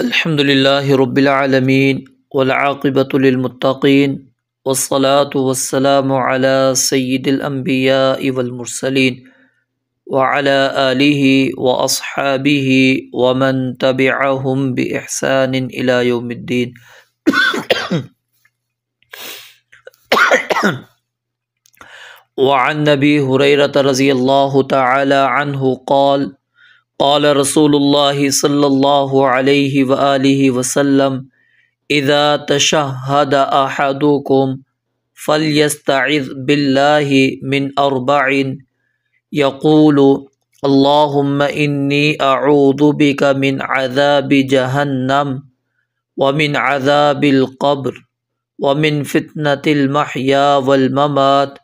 الحمد للہ رب العالمین والعاقبۃ للمتقین والصلاة والسلام علی سید الانبیاء والمرسلین وعلی آلہ واصحابہ ومن تبعہم بإحسان الی یوم الدین۔ وعن ابی ہریرہ رضی اللہ تعالی عنہ قال قال رسول اللہ صلی اللہ علیہ وآلہ وسلم اذا تشہد احدکم فلیستعذ باللہ من اربع یقول اللہم انی اعوذ بک من عذاب جہنم ومن عذاب القبر ومن فتنة المحیا والممات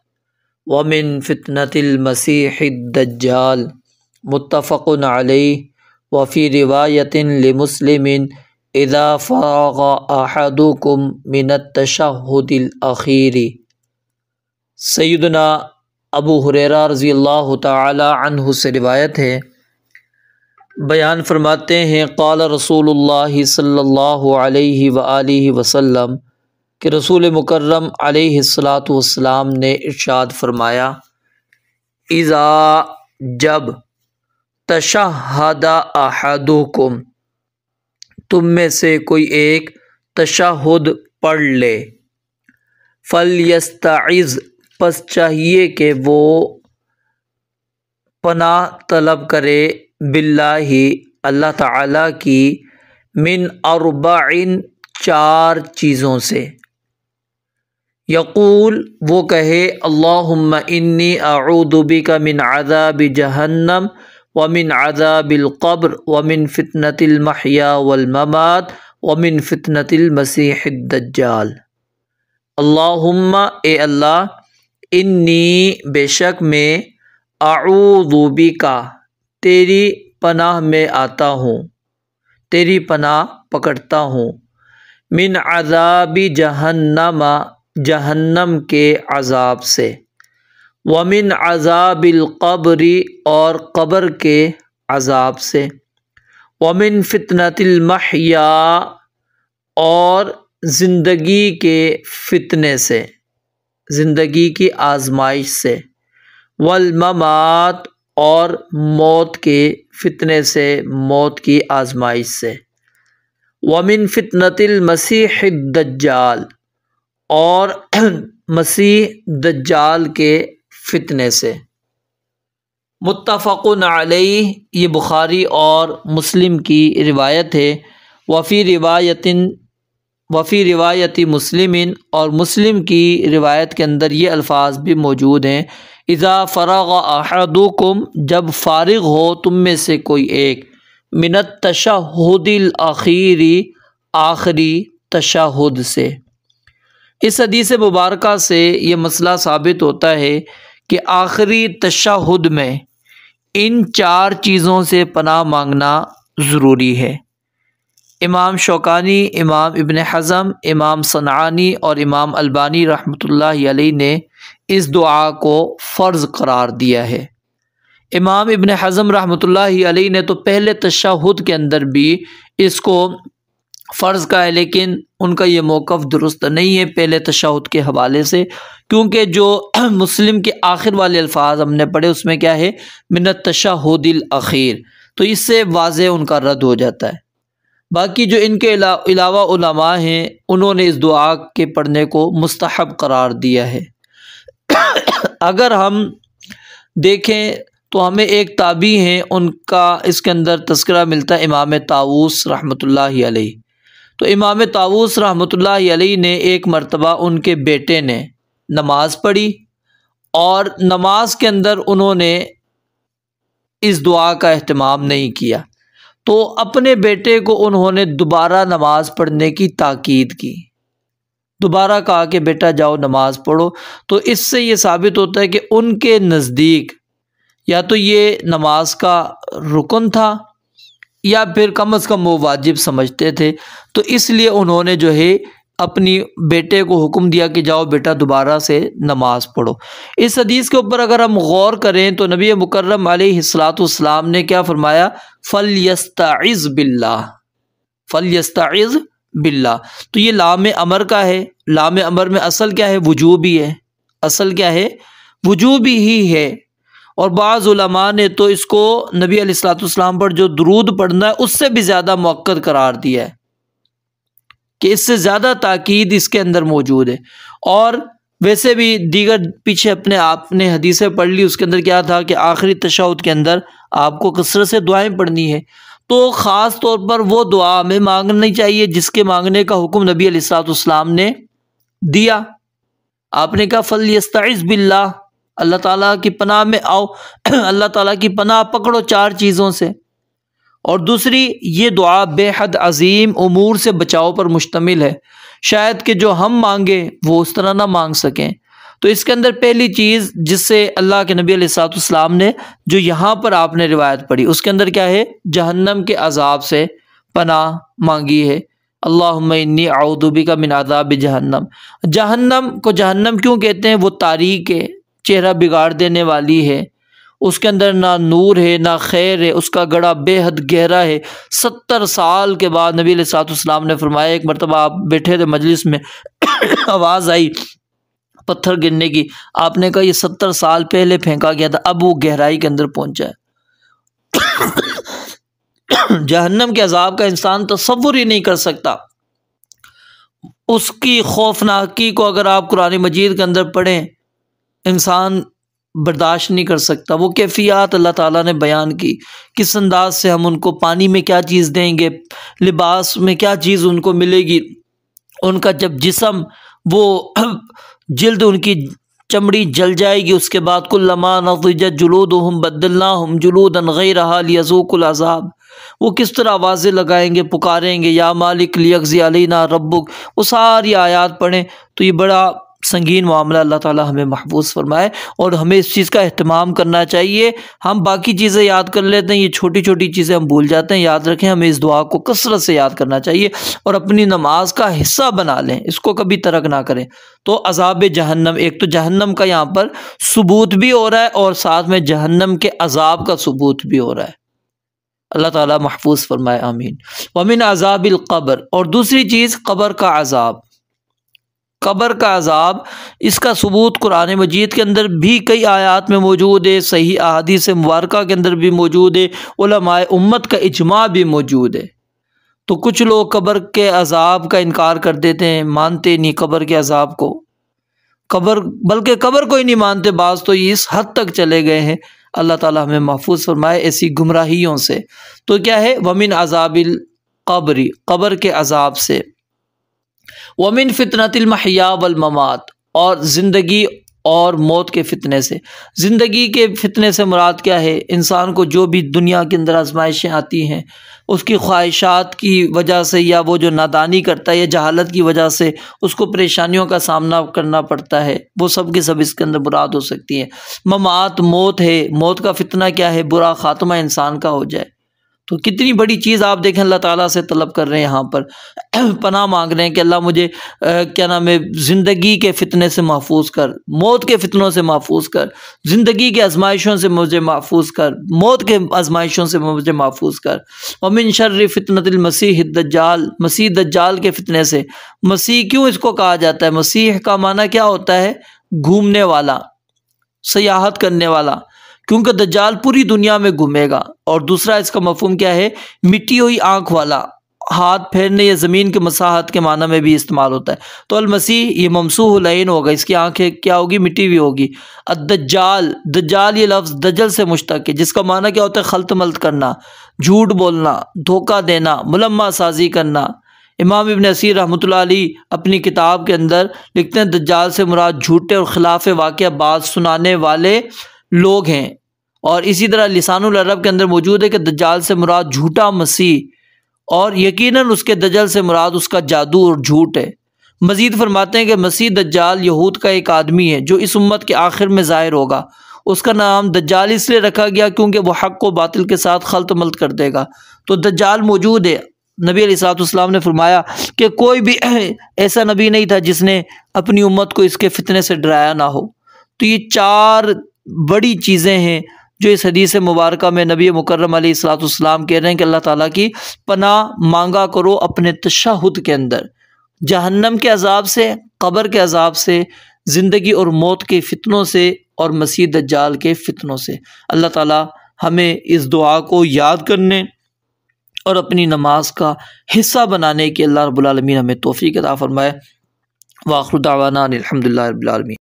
ومن فتنة المسیح الدجال، متفق علیہ۔ وفی روایت لمسلم اذا فرغ احدکم من التشہد الاخیر۔ سیدنا ابو ہریرہ رضی اللہ تعالی عنہ سے روایت ہے، بیان فرماتے ہیں قال رسول اللہ صلی اللہ علیہ وآلہ وسلم کہ رسول مکرم علیہ الصلاۃ والسلام نے ارشاد فرمایا، اذا جب تشہد احدکم تم میں سے کوئی ایک تشہد پڑھ لے، فلیستعذ پس چاہیے کہ وہ پناہ طلب کرے، باللہ اللہ تعالیٰ کی، من اربع چار چیزوں سے، یقول وہ کہے اللہم انی اعوذ بک من عذاب جہنم ومن عذاب القبر ومن فتنة المحیا والممات ومن فتنة المسیح الدجال۔ اللہم اے اللہ، انی بے شک میں، اعوذ بک تیری پناہ میں آتا ہوں، تیری پناہ پکڑتا ہوں، من عذاب جہنم جہنم کے عذاب سے، ومن عذاب القبر اور قبر کے عذاب سے، ومن فتنة المحیا اور زندگی کے فتنے سے، زندگی کی آزمائش سے، والممات اور موت کے فتنے سے، موت کی آزمائش سے، ومن فتنة المسیح الدجال اور مسیح دجال کے فتنے سے۔ متفق علیہ، یہ بخاری اور مسلم کی روایت ہے۔ وفی روایت مسلم اور مسلم کی روایت کے اندر یہ الفاظ بھی موجود ہیں، اذا فرغ احدکم جب فارغ ہو تم میں سے کوئی ایک، من التشہد الاخیر آخری تشہد سے۔ اس حدیث مبارکہ سے یہ مسئلہ ثابت ہوتا ہے کہ آخری تشہد میں ان چار چیزوں سے پناہ مانگنا ضروری ہے۔ امام شوکانی، امام ابن حزم، امام صنعانی اور امام البانی رحمۃ اللہ علیہ نے اس دعا کو فرض قرار دیا ہے۔ امام ابن حزم رحمۃ اللہ علیہ نے تو پہلے تشہد کے اندر بھی اس کو فرض کا ہے، لیکن ان کا یہ موقف درست نہیں ہے پہلے تشہد کے حوالے سے، کیونکہ جو مسلم کے آخر والے الفاظ ہم نے پڑھے اس میں کیا ہے، من التشہد الاخیر، تو اس سے واضح ان کا رد ہو جاتا ہے۔ باقی جو ان کے علاوہ علماء ہیں انہوں نے اس دعا کے پڑھنے کو مستحب قرار دیا ہے۔ اگر ہم دیکھیں تو ہمیں ایک تابعی ہیں، ان کا اس کے اندر تذکرہ ملتا ہے امام طاووس رحمۃ اللہ علیہ۔ تو امام طاووس رحمۃ اللہ علیہ نے ایک مرتبہ ان کے بیٹے نے نماز پڑھی اور نماز کے اندر انہوں نے اس دعا کا اہتمام نہیں کیا، تو اپنے بیٹے کو انہوں نے دوبارہ نماز پڑھنے کی تاکید کی، دوبارہ کہا کہ بیٹا جاؤ نماز پڑھو۔ تو اس سے یہ ثابت ہوتا ہے کہ ان کے نزدیک یا تو یہ نماز کا رکن تھا یا پھر کم از کم وہ واجب سمجھتے تھے، تو اس لیے انہوں نے جو ہے اپنی بیٹے کو حکم دیا کہ جاؤ بیٹا دوبارہ سے نماز پڑھو۔ اس حدیث کے اوپر اگر ہم غور کریں تو نبی مکرم علیہ الصلاۃ والسلام نے کیا فرمایا، فَلْيَسْتَعِذْ بِاللَّهِ، فلیستعذ باللہ۔ تو یہ لام امر کا ہے، لام امر میں اصل کیا ہے؟ وجوبی ہے، اصل کیا ہے؟ وجوبی ہی ہے۔ اور بعض علماء نے تو اس کو نبی علیہ الصلوۃ والسلام پر جو درود پڑھنا ہے اس سے بھی زیادہ مؤکد قرار دیا ہے کہ اس سے زیادہ تاکید اس کے اندر موجود ہے۔ اور ویسے بھی دیگر پیچھے اپنے آپ نے حدیثیں پڑھ لی، اس کے اندر کیا تھا کہ آخری تشہد کے اندر آپ کو کثرت سے دعائیں پڑھنی ہے، تو خاص طور پر وہ دعا ہمیں مانگنی چاہیے جس کے مانگنے کا حکم نبی علیہ الصلوۃ والسلام نے دیا۔ آپ نے کہا فلیستعذ باللہ، اللہ تعالیٰ کی پناہ میں آؤ، اللہ تعالیٰ کی پناہ پکڑو 4 چیزوں سے۔ اور دوسری یہ دعا بے حد عظیم امور سے بچاؤ پر مشتمل ہے، شاید کہ جو ہم مانگیں وہ اس طرح نہ مانگ سکیں۔ تو اس کے اندر پہلی چیز جس سے اللہ کے نبی علیہ الصلوۃ والسلام نے جو یہاں پر آپ نے روایت پڑھی اس کے اندر کیا ہے؟ جہنم کے عذاب سے پناہ مانگی ہے۔ اللہم انی اعوذ بک من عذاب جہنم۔ جہنم کو جہنم کیوں کہتے ہیں؟ وہ تاریک ہے، چہرہ بگاڑ دینے والی ہے، اس کے اندر نہ نور ہے نہ خیر ہے، اس کا گڑھا بے حد گہرا ہے۔ 70 سال کے بعد نبی علیہ الصلوۃ والسلام نے فرمایا، ایک مرتبہ آپ بیٹھے تھے مجلس میں، آواز آئی پتھر گرنے کی، آپ نے کہا یہ 70 سال پہلے پھینکا گیا تھا، اب وہ گہرائی کے اندر پہنچا ہے۔ جہنم کے عذاب کا انسان تصور ہی نہیں کر سکتا، اس کی خوفناکی کو اگر آپ قرآن مجید کے اندر پڑھیں انسان برداشت نہیں کر سکتا۔ وہ کیفیات اللہ تعالیٰ نے بیان کی، کس انداز سے ہم ان کو پانی میں کیا چیز دیں گے، لباس میں کیا چیز ان کو ملے گی، ان کا جب جسم وہ جلد ان کی چمڑی جل جائے گی، اس کے بعد کلما نضجت جلودہم بدلناہم جلودا غیرہا لیذوقوا العذاب، وہ کس طرح آوازیں لگائیں گے، پکاریں گے یا مالک لیقضی علینا ربک۔ وہ ساری آیات پڑھیں تو یہ بڑا سنگین معاملہ اللہ تعالیٰ ہمیں محفوظ فرمائے، اور ہمیں اس چیز کا اہتمام کرنا چاہیے۔ ہم باقی چیزیں یاد کر لیتے ہیں، یہ چھوٹی چھوٹی چیزیں ہم بھول جاتے ہیں۔ یاد رکھیں ہمیں اس دعا کو کثرت سے یاد کرنا چاہیے اور اپنی نماز کا حصہ بنا لیں، اس کو کبھی ترک نہ کریں۔ تو عذاب جہنم، ایک تو جہنم کا یہاں پر ثبوت بھی ہو رہا ہے اور ساتھ میں جہنم کے عذاب کا ثبوت بھی ہو رہا ہے۔ اللہ تعالیٰ محفوظ فرمائے، آمین۔ ومن عذاب القبر، اور دوسری چیز قبر کا عذاب۔ قبر کا عذاب، اس کا ثبوت قرآن مجید کے اندر بھی کئی آیات میں موجود ہے، صحیح احادیث مبارکہ کے اندر بھی موجود ہے، علماء امت کا اجماع بھی موجود ہے۔ تو کچھ لوگ قبر کے عذاب کا انکار کر دیتے ہیں، مانتے نہیں قبر کے عذاب کو، بلکہ قبر کو ہی نہیں مانتے، بعض تو اس حد تک چلے گئے ہیں۔ اللہ تعالیٰ ہمیں محفوظ فرمائے ایسی گمراہیوں سے۔ تو کیا ہے؟ ومن عذاب القبر، قبر کے عذاب سے، ومن فتنۃ المحیا والممات، اور زندگی اور موت کے فتنے سے۔ زندگی کے فتنے سے مراد کیا ہے؟ انسان کو جو بھی دنیا کے اندر آزمائشیں آتی ہیں، اس کی خواہشات کی وجہ سے یا وہ جو نادانی کرتا ہے یا جہالت کی وجہ سے اس کو پریشانیوں کا سامنا کرنا پڑتا ہے، وہ سب کی سب اس کے اندر مراد ہو سکتی ہیں۔ ممات، موت ہے، موت کا فتنہ کیا ہے؟ برا خاتمہ انسان کا ہو جائے۔ تو کتنی بڑی چیز آپ دیکھیں، اللہ تعالیٰ سے طلب کر رہے ہیں، یہاں پر پناہ مانگ رہے ہیں کہ اللہ مجھے کیا نام ہے، زندگی کے فتنے سے محفوظ کر، موت کے فتنوں سے محفوظ کر، زندگی کے آزمائشوں سے مجھے محفوظ کر، موت کے آزمائشوں سے مجھے محفوظ کر۔ ومن شر فتنۃ المسیح الدجال، مسیح دجال کے فتنے سے۔ مسیح کیوں اس کو کہا جاتا ہے؟ مسیح کا معنی کیا ہوتا ہے؟ گھومنے والا، سیاحت کرنے والا، کیونکہ دجال پوری دنیا میں گھومے گا۔ اور دوسرا اس کا مفہوم کیا ہے؟ مٹی ہوئی آنکھ والا، ہاتھ پھیرنے یا زمین کے مساحت کے معنی میں بھی استعمال ہوتا ہے۔ تو المسیح یہ ممسوح العین ہوگا، اس کی آنکھیں کیا ہوگی؟ مٹی ہوئی ہوگی۔ الدجال، دجال یہ لفظ دجل سے مشتق ہے، جس کا معنی کیا ہوتا ہے؟ خلط ملط کرنا، جھوٹ بولنا، دھوکہ دینا، ملمہ سازی کرنا۔ امام ابن اسیر رحمۃ اللہ علیہ اپنی کتاب کے اندر لکھتے ہیں دجال سے مراد جھوٹے اور خلاف واقعہ بات سنانے والے لوگ ہیں۔ اور اسی طرح لسان العرب کے اندر موجود ہے کہ دجال سے مراد جھوٹا مسیح، اور یقیناً اس کے دجل سے مراد اس کا جادو اور جھوٹ ہے۔ مزید فرماتے ہیں کہ مسیح دجال یہود کا ایک آدمی ہے جو اس امت کے آخر میں ظاہر ہوگا۔ اس کا نام دجال اس لیے رکھا گیا کیونکہ وہ حق و باطل کے ساتھ خلط ملط کر دے گا۔ تو دجال موجود ہے۔ نبی علیہ الصلوۃ والسلام نے فرمایا کہ کوئی بھی ایسا نبی نہیں تھا جس نے اپنی امت کو اس کے فتنے سے ڈرایا نہ ہو۔ تو یہ 4 بڑی چیزیں ہیں جو اس حدیث مبارکہ میں نبی مکرم علیہ الصلوۃ والسلام کہہ رہے ہیں کہ اللہ تعالیٰ کی پناہ مانگا کرو اپنے تشہد کے اندر، جہنم کے عذاب سے، قبر کے عذاب سے، زندگی اور موت کے فتنوں سے، اور مسیح دجال کے فتنوں سے۔ اللہ تعالیٰ ہمیں اس دعا کو یاد کرنے اور اپنی نماز کا حصہ بنانے کی اللہ رب العالمین ہمیں توفیق عطا فرمائے۔ وآخر دعوانا الحمدللہ رب العالمین۔